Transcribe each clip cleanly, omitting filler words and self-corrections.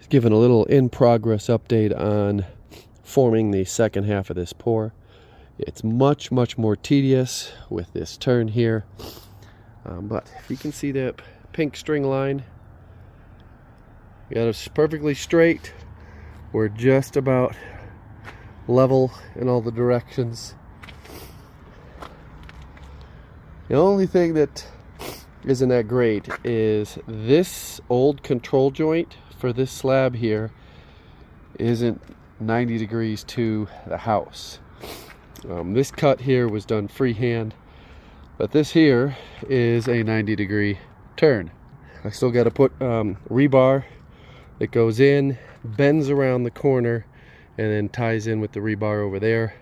Giving a little in-progress update on forming the second half of this pour. It's much more tedious with this turn here, but if you can see that pink string line, we got it perfectly straight. We're just about level in all the directions. The only thing that isn't that great is this old control joint for this slab here isn't 90 degrees to the house. This cut here was done freehand, but this here is a 90-degree turn. I still got to put rebar that goes in, bends around the corner, and then ties in with the rebar over there.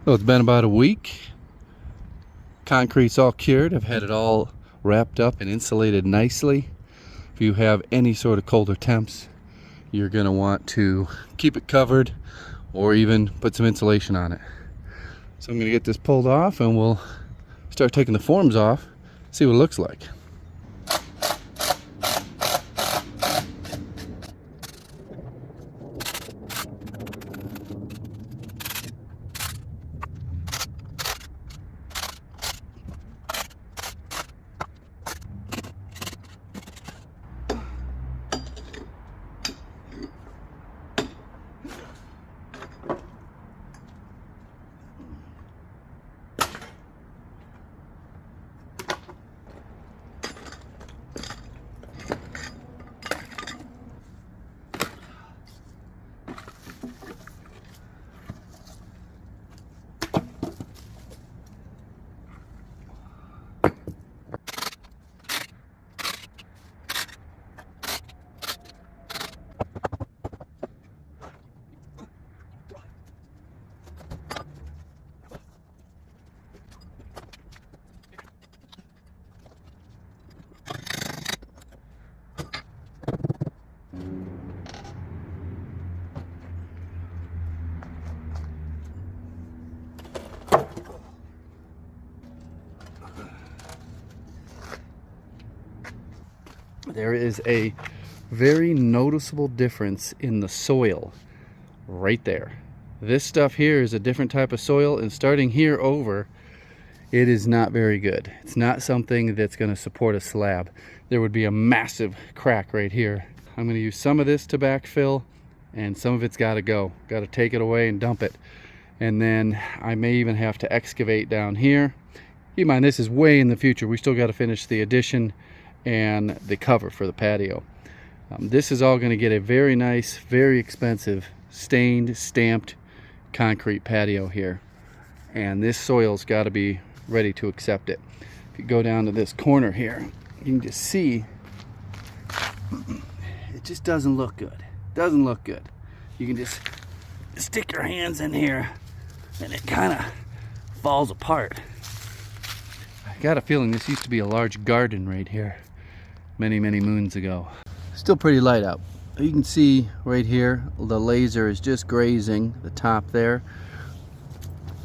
So it's been about a week. Concrete's all cured. I've had it all wrapped up and insulated nicely. If you have any sort of colder temps, you're going to want to keep it covered or even put some insulation on it. So I'm going to get this pulled off and we'll start taking the forms off, see what it looks like. There is a very noticeable difference in the soil right there. This stuff here is a different type of soil, and starting here over, it is not very good. It's not something that's going to support a slab. There would be a massive crack right here. I'm going to use some of this to backfill, and some of it's got to go. Got to take it away and dump it. And then I may even have to excavate down here. Keep in mind, this is way in the future. We still got to finish the addition and the cover for the patio. This is all going to get a very nice, very expensive stained, stamped concrete patio here, and this soil's got to be ready to accept it. If you go down to this corner here, you can just see it just doesn't look good. Doesn't look good. You can just stick your hands in here and it kind of falls apart. I got a feeling this used to be a large garden right here many moons ago. Still pretty light out. You can see right here the laser is just grazing the top there.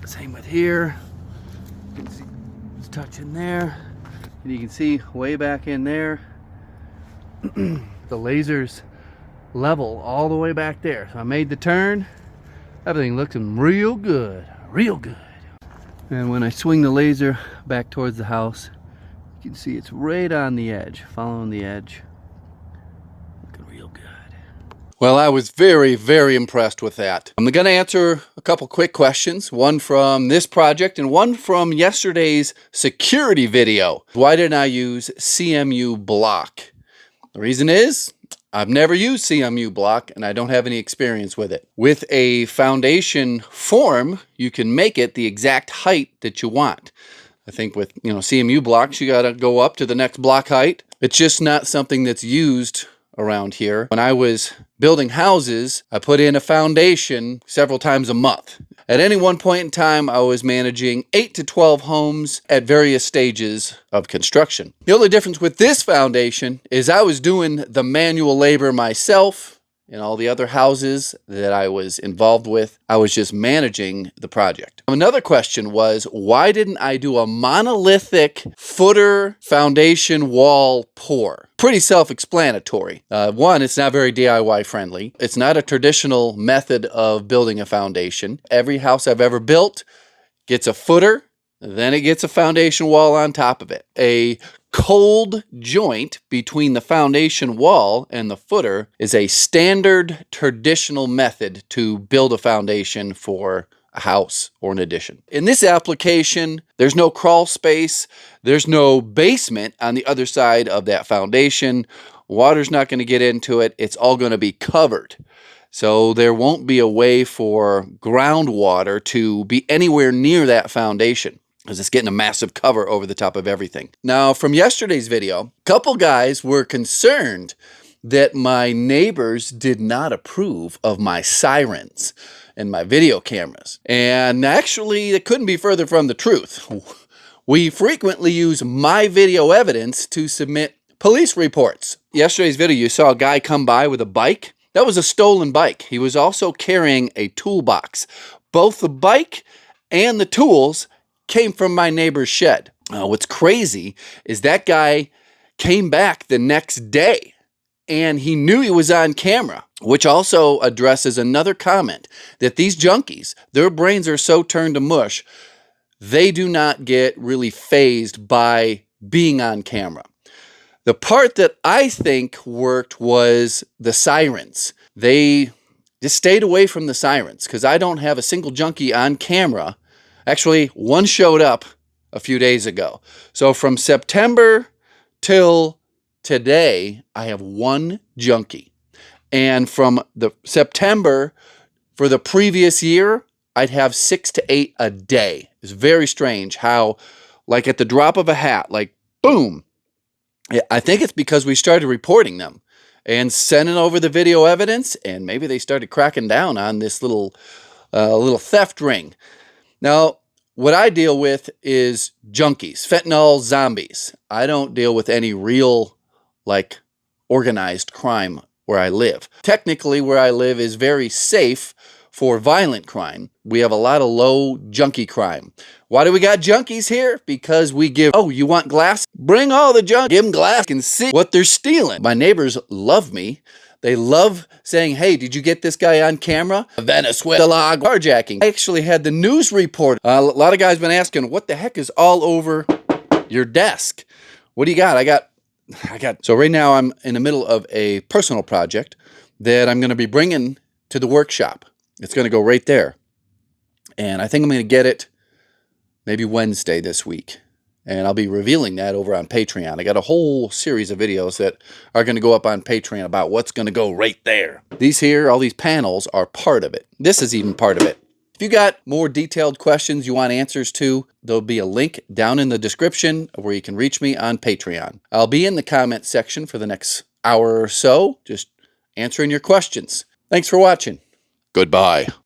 Same with here. You can see it's touching there, and you can see way back in there the laser's level all the way back there. So I made the turn. Everything looking real good, real good. And when I swing the laser back towards the house, you can see it's right on the edge, following the edge. Looking real good. Well, I was very impressed with that. I'm going to answer a couple quick questions, one from this project and one from yesterday's security video. Why didn't I use CMU block? The reason is I've never used CMU block and I don't have any experience with it. With a foundation form, you can make it the exact height that you want. I think with, CMU blocks, you got to go up to the next block height. It's just not something that's used around here. When I was building houses, I put in a foundation several times a month. At any one point in time, I was managing 8 to 12 homes at various stages of construction. The only difference with this foundation is I was doing the manual labor myself. In all the other houses that I was involved with, I was just managing the project. Another question was, why didn't I do a monolithic footer foundation wall pour? Pretty self-explanatory. One, it's not very DIY friendly. It's not a traditional method of building a foundation. Every house I've ever built gets a footer, then it gets a foundation wall on top of it. A cold joint between the foundation wall and the footer is a standard traditional method to build a foundation for a house or an addition. In this application, there's no crawl space, there's no basement on the other side of that foundation. Water's not going to get into it. It's all going to be covered. So there won't be a way for groundwater to be anywhere near that foundation, because it's getting a massive cover over the top of everything. Now, from yesterday's video, a couple guys were concerned that my neighbors did not approve of my sirens. and my video cameras. And actually, it couldn't be further from the truth. We frequently use my video evidence to submit police reports. Yesterday's video, you saw a guy come by with a bike. That was a stolen bike. He was also carrying a toolbox. Both the bike and the tools came from my neighbor's shed. What's crazy is that guy came back the next day and he knew he was on camera, which also addresses another comment that these junkies, their brains are so turned to mush, they do not get really fazed by being on camera. The part that I think worked was the sirens. They just stayed away from the sirens because I don't have a single junkie on camera. Actually, one showed up a few days ago. So from September till today, I have one junkie. And from the September for the previous year, I'd have 6 to 8 a day. It's very strange how, like at the drop of a hat, like boom. I think it's because we started reporting them and sending over the video evidence, and maybe they started cracking down on this little theft ring. Now, what I deal with is junkies, fentanyl zombies. I don't deal with any real, like, organized crime where I live. Technically, where I live is very safe for violent crime. We have a lot of low junkie crime. Why do we got junkies here? Because we give, oh, you want glass? Bring all the junk. Give them glass and see what they're stealing. My neighbors love me. They love saying, hey, did you get this guy on camera? Venezuela carjacking. I actually had the news report. A lot of guys been asking, what the heck is all over your desk? What do you got? I got. So right now I'm in the middle of a personal project that I'm going to be bringing to the workshop. It's going to go right there. And I think I'm going to get it maybe Wednesday this week. And I'll be revealing that over on Patreon. I got a whole series of videos that are going to go up on Patreon about what's going to go right there. These here, all these panels are part of it. This is even part of it. If you got more detailed questions you want answers to, there'll be a link down in the description where you can reach me on Patreon. I'll be in the comment section for the next hour or so, just answering your questions. Thanks for watching. Goodbye.